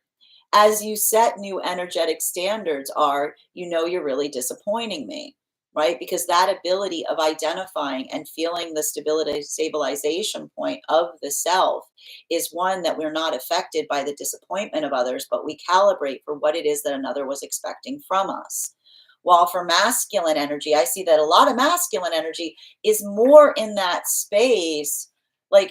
as you set new energetic standards are, you're really disappointing me, right? Because that ability of identifying and feeling the stabilization point of the self is one that we're not affected by the disappointment of others, but we calibrate for what it is that another was expecting from us. While for masculine energy, I see that a lot of masculine energy is more in that space,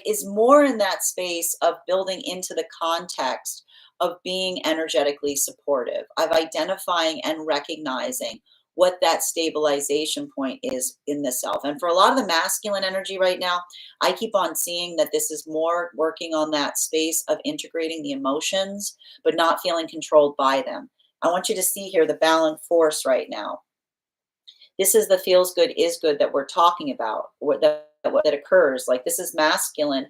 is more in that space of building into the context of being energetically supportive, of identifying and recognizing what that stabilization point is in the self. And for a lot of the masculine energy right now, I keep on seeing that this is more working on that space of integrating the emotions, but not feeling controlled by them. I want you to see here the balanced force right now. This is the feels good is good that we're talking about, what that occurs. Like this is masculine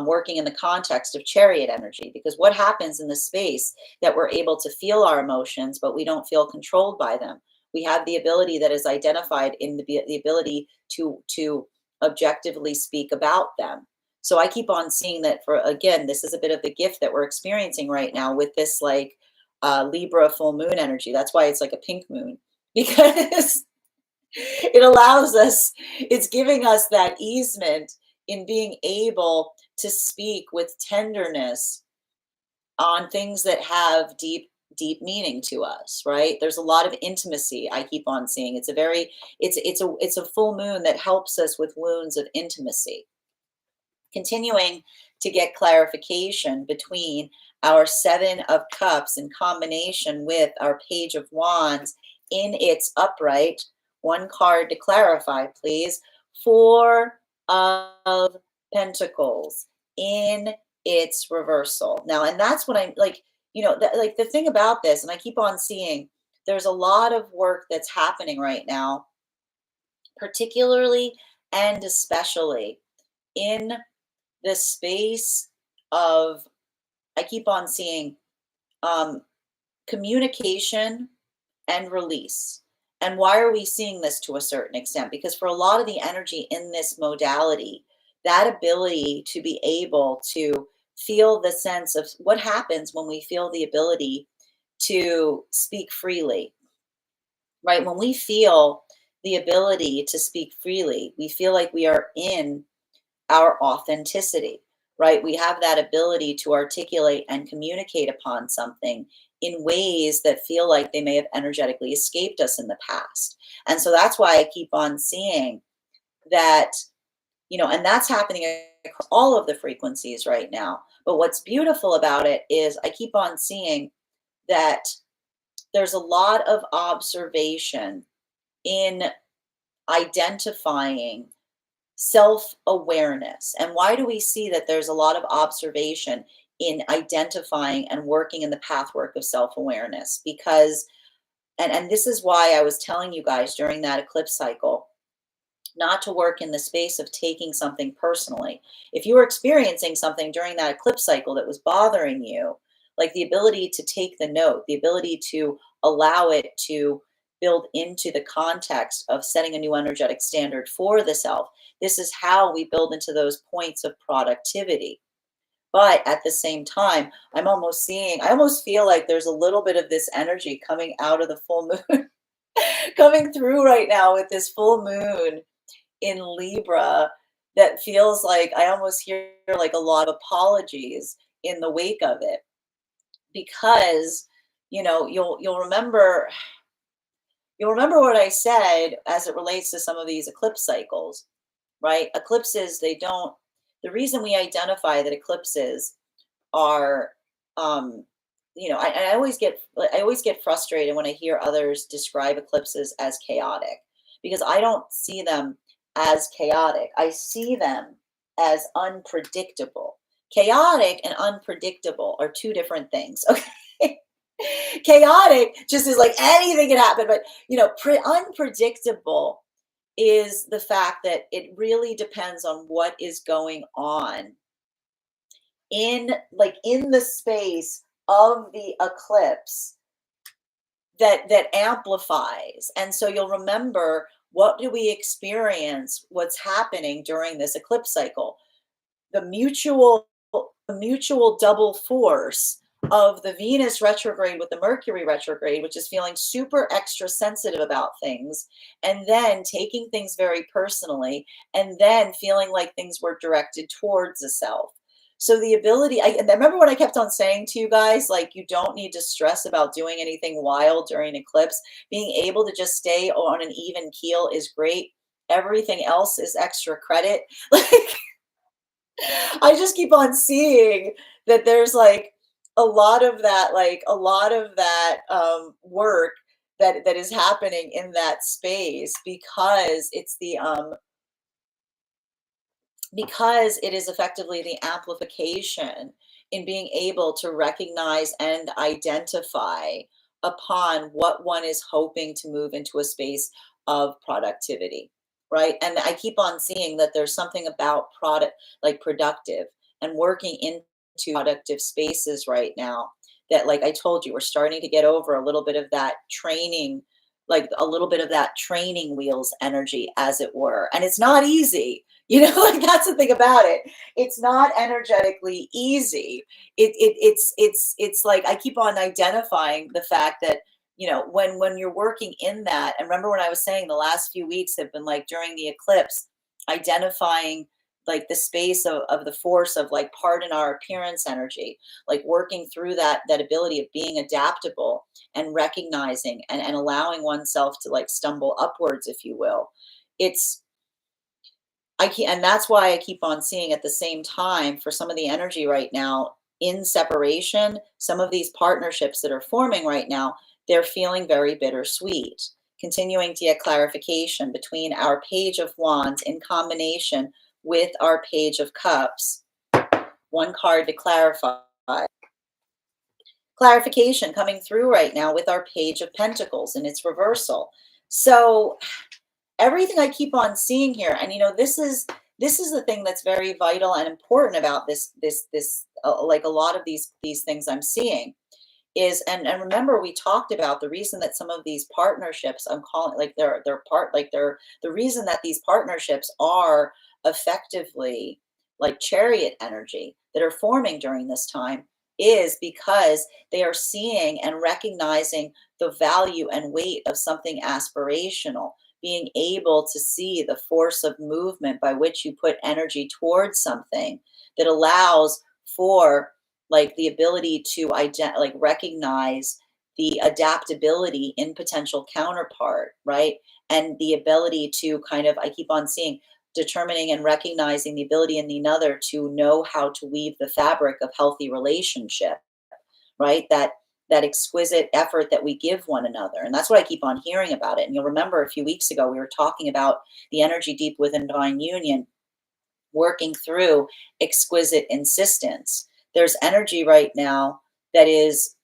working in the context of chariot energy, because what happens in the space that we're able to feel our emotions, but we don't feel controlled by them. We have the ability that is identified in the ability to objectively speak about them. So I keep on seeing that for, again, this is a bit of the gift that we're experiencing right now with this Libra full moon energy. That's why it's like a pink moon, because it allows us, it's giving us that easement in being able to speak with tenderness on things that have deep meaning to us, right? There's a lot of intimacy I keep on seeing. It's a full moon that helps us with wounds of intimacy. Continuing to get clarification between our Seven of Cups in combination with our Page of Wands in its upright. One card to clarify, please. Four of Pentacles in its reversal. Now, and that's what I'm like, the thing about this, and I keep on seeing there's a lot of work that's happening right now, particularly and especially in the space of, I keep on seeing communication and release. And why are we seeing this to a certain extent? Because for a lot of the energy in this modality, that ability to be able to feel the sense of what happens when we feel the ability to speak freely, right? When we feel the ability to speak freely, we feel like we are in our authenticity, right? We have that ability to articulate and communicate upon something in ways that feel like they may have energetically escaped us in the past. And so that's why I keep on seeing that, and that's happening across all of the frequencies right now. But what's beautiful about it is I keep on seeing that there's a lot of observation in identifying self-awareness. And why do we see that there's a lot of observation in identifying and working in the pathwork of self-awareness? Because, and this is why I was telling you guys during that eclipse cycle, not to work in the space of taking something personally. If you were experiencing something during that eclipse cycle that was bothering you, like the ability to take the note, the ability to allow it to build into the context of setting a new energetic standard for the self. This is how we build into those points of productivity. But at the same time, I almost feel like there's a little bit of this energy coming out of the full moon, coming through right now with this full moon in Libra, that feels like I almost hear like a lot of apologies in the wake of it. Because, you'll remember what I said as it relates to some of these eclipse cycles, right? Eclipses, the reason we identify that eclipses are, I always get frustrated when I hear others describe eclipses as chaotic, because I don't see them as chaotic. I see them as unpredictable. Chaotic and unpredictable are two different things. Okay. Chaotic just is like anything can happen, but unpredictable is the fact that it really depends on what is going on in the space of the eclipse that amplifies. And so you'll remember, what do we experience, what's happening during this eclipse cycle? the mutual double force of the Venus retrograde with the Mercury retrograde, which is feeling super extra sensitive about things, and then taking things very personally, and then feeling like things were directed towards the self. So the ability, and remember what I kept on saying to you guys, like you don't need to stress about doing anything wild during eclipse. Being able to just stay on an even keel is great. Everything else is extra credit. Like I just keep on seeing that there's like a lot of that work that is happening in that space because it is effectively the amplification in being able to recognize and identify upon what one is hoping to move into a space of productivity, right? And I keep on seeing that there's something about product, like productive and working into productive spaces right now that, like I told you, we're starting to get over a little bit of that training, like a little bit of that training wheels energy, as it were. And it's not easy, like that's the thing about it. It's not energetically easy. It's like I keep on identifying the fact that, when you're working in that, and remember when I was saying the last few weeks have been like during the eclipse, identifying like the space of the force of like part in our appearance energy, like working through that ability of being adaptable and recognizing and allowing oneself to like stumble upwards, if you will. It's and that's why I keep on seeing at the same time for some of the energy right now in separation, some of these partnerships that are forming right now, they're feeling very bittersweet. Continuing to get clarification between our Page of Wands in combination with our Page of Cups. One card to clarify. Clarification coming through right now with our Page of Pentacles and its reversal. So everything I keep on seeing here, and this is the thing that's very vital and important about this like a lot of these things I'm seeing is, and remember we talked about the reason that some of these partnerships, I'm calling like they're part, like they're the reason that these partnerships are effectively like chariot energy that are forming during this time is because they are seeing and recognizing the value and weight of something aspirational, being able to see the force of movement by which you put energy towards something that allows for like the ability to like recognize the adaptability in potential counterpart, right? And the ability to kind of, I keep on seeing, determining and recognizing the ability in the other to know how to weave the fabric of healthy relationship, right? That exquisite effort that we give one another. And that's what I keep on hearing about it. And you'll remember a few weeks ago, we were talking about the energy deep within divine union, working through exquisite insistence. There's energy right now that is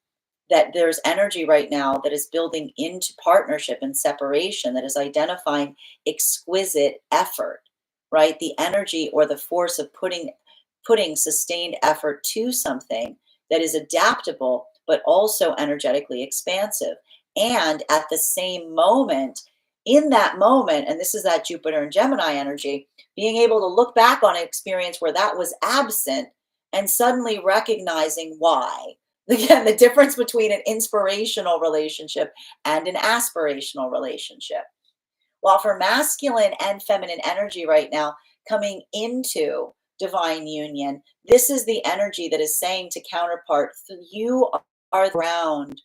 building into partnership and separation, that is identifying exquisite effort, right? The energy or the force of putting sustained effort to something that is adaptable but also energetically expansive. And at the same moment, in that moment, and this is that Jupiter and Gemini energy, being able to look back on an experience where that was absent and suddenly recognizing why. Again, the difference between an inspirational relationship and an aspirational relationship. While for masculine and feminine energy right now coming into divine union, this is the energy that is saying to counterpart, you are the ground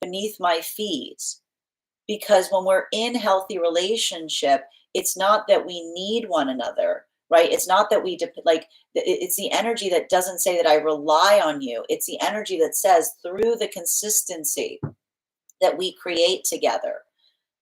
beneath my feet. Because when we're in healthy relationship, it's not that we need one another, right? It's not that it's the energy that doesn't say that I rely on you. It's the energy that says through the consistency that we create together,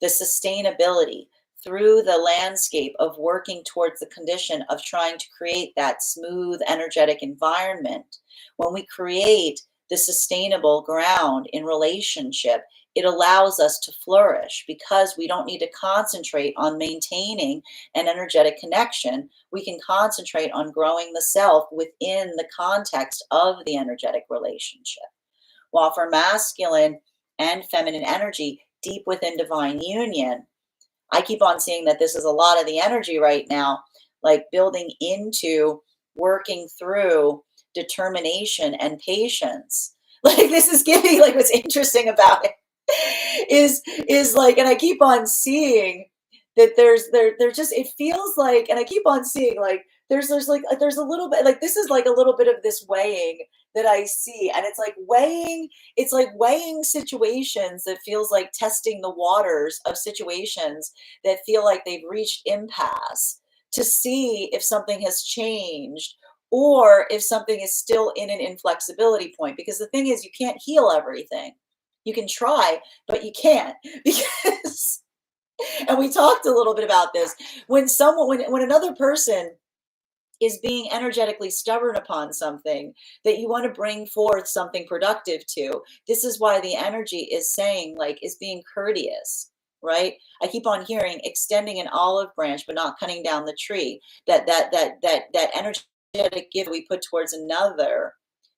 the sustainability through the landscape of working towards the condition of trying to create that smooth, energetic environment. When we create the sustainable ground in relationship, it allows us to flourish because we don't need to concentrate on maintaining an energetic connection. We can concentrate on growing the self within the context of the energetic relationship. While for masculine and feminine energy, deep within divine union, I keep on seeing that this is a lot of the energy right now, like building into working through determination and patience. Like this is giving, like what's interesting about it is like, and I keep on seeing that there just, it feels like, and I keep on seeing like there's a little bit like, this is like a little bit of this weighing that I see, and it's like weighing situations that feels like testing the waters of situations that feel like they've reached impasse, to see if something has changed or if something is still in an inflexibility point. Because the thing is, you can't heal everything. You can try, but you can't because, and we talked a little bit about this, when another person is being energetically stubborn upon something that you want to bring forth something productive to. This is why the energy is saying, like, is being courteous, right? I keep on hearing extending an olive branch, but not cutting down the tree. That energetic gift we put towards another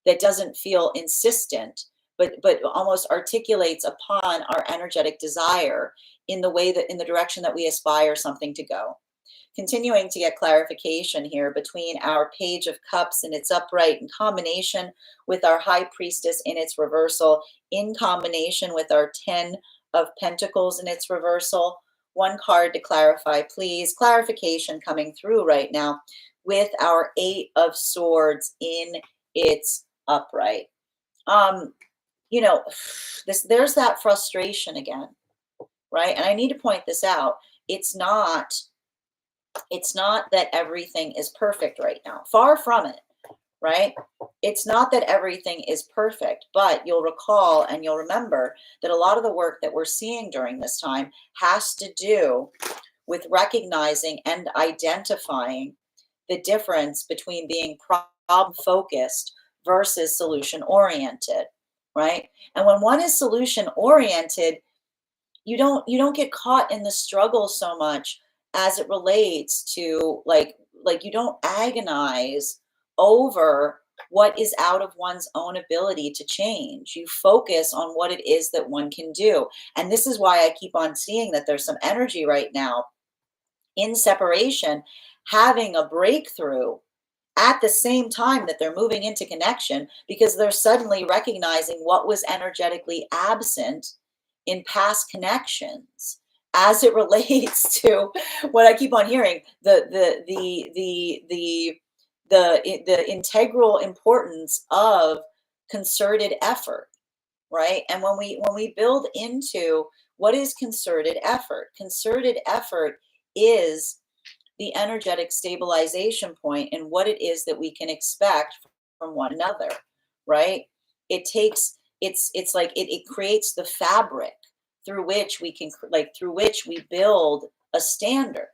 that doesn't feel insistent, but almost articulates upon our energetic desire in the way that, in the direction that we aspire something to go. Continuing to get clarification here between our Page of Cups in its upright in combination with our High Priestess in its reversal, in combination with our 10 of Pentacles in its reversal. One card to clarify, please. Clarification coming through right now with our 8 of Swords in its upright. You know, there's that frustration again, right? And I need to point this out. It's not that everything is perfect right now. Far from it, right? It's not that everything is perfect, but you'll recall and you'll remember that a lot of the work that we're seeing during this time has to do with recognizing and identifying the difference between being problem focused versus solution oriented, right? And when one is solution oriented, you don't get caught in the struggle so much as it relates to like you don't agonize over what is out of one's own ability to change. You focus on what it is that one can do. And this is why I keep on seeing that there's some energy right now in separation having a breakthrough at the same time that they're moving into connection, because they're suddenly recognizing what was energetically absent in past connections as it relates to what I keep on hearing, the integral importance of concerted effort, right? And when we build into what is concerted effort is the energetic stabilization point and what it is that we can expect from one another, right? It takes, it's like it creates the fabric through which we can, like, through which we build a standard,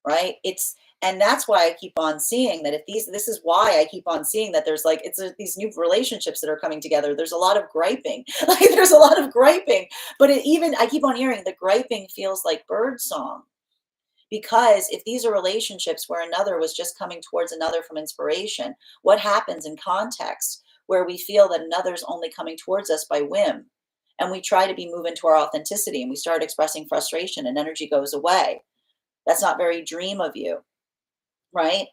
right? And that's why I keep on seeing that this is why I keep on seeing that there's like, these new relationships that are coming together. There's a lot of griping, like there's a lot of griping, but I keep on hearing the griping feels like bird song. Because if these are relationships where another was just coming towards another from inspiration, what happens in context where we feel that another's only coming towards us by whim, and we try to be moving to our authenticity and we start expressing frustration and energy goes away? That's not very dream of you, right?